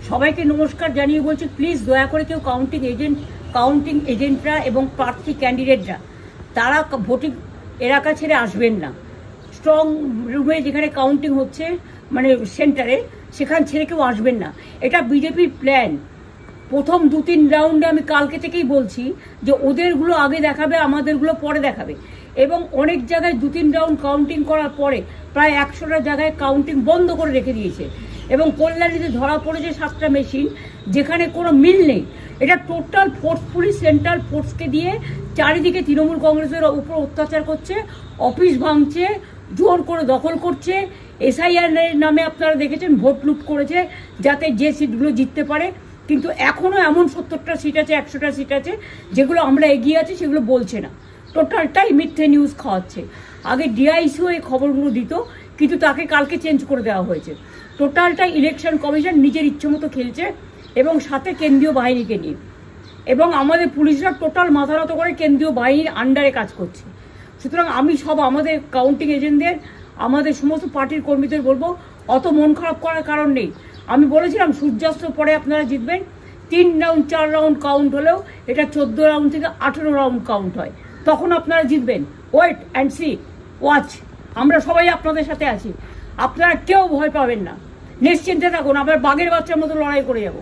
সবাইকে নমস্কার জানিয়ে বলছি, প্লিজ দয়া করে কেউ কাউন্টিং এজেন্টরা এবং প্রার্থী ক্যান্ডিডেটরা তারা ভোটিং এলাকা ছেড়ে আসবেন না। স্ট্রং রুমে যেখানে কাউন্টিং হচ্ছে, মানে সেন্টারে, সেখান ছেড়ে কেউ আসবেন না। এটা বিজেপির প্ল্যান। প্রথম 2-3 রাউন্ডে আমি কালকে থেকেই বলছি যে ওদেরগুলো আগে দেখাবে, আমাদেরগুলো পরে দেখাবে। এবং অনেক জায়গায় 2-3 রাউন্ড কাউন্টিং করার পরে প্রায় 100টা জায়গায় কাউন্টিং বন্ধ করে রেখে দিয়েছে। এবং কল্যাণীতে ধরা পড়েছে 7টা মেশিন, যেখানে কোনো মিল নেই। এটা টোটাল ফোর্সফুলি সেন্ট্রাল ফোর্সকে দিয়ে চারিদিকে তৃণমূল কংগ্রেসের উপর অত্যাচার করছে, অফিস ভাঙছে, জোর করে দখল করছে। এসআইআর নামে আপনারা দেখেছেন ভোট লুট করেছে যাতে যে সিটগুলো জিততে পারে। কিন্তু এখনও এমন 70টা সিট আছে, 100টা সিট আছে যেগুলো আমরা এগিয়ে আছি, সেগুলো বলছে না। টোটালটাই মিথ্যে নিউজ খাওয়াচ্ছে। আগে ডিআইসিও এই খবরগুলো দিত, কিন্তু তাকে কালকে চেঞ্জ করে দেওয়া হয়েছে। টোটালটাই ইলেকশন কমিশন নিজের ইচ্ছে মতো খেলছে, এবং সাথে কেন্দ্রীয় বাহিনীকে নিয়ে। এবং আমাদের পুলিশরা টোটাল মাথা নত করে কেন্দ্রীয় বাহিনীর আন্ডারে কাজ করছে। সুতরাং আমি আমাদের কাউন্টিং এজেন্টদের, আমাদের সমস্ত পার্টির কর্মীদের বলবো, অত মন খারাপ করার কারণ নেই। আমি বলেছিলাম সূর্যাস্ত পরে আপনারা জিতবেন। 3 রাউন্ড 4 রাউন্ড কাউন্ট হলেও এটা 14 রাউন্ড থেকে 18 রাউন্ড কাউন্ট হয়, তখন আপনারা জিতবেন। Wait and see, watch. আমরা সবাই আপনাদের সাথে আছি, আপনারা কেউ ভয় পাবেন না, নিশ্চিন্তে থাকুন। আমরা বাঘের বাচ্চার মতো লড়াই করে যাব।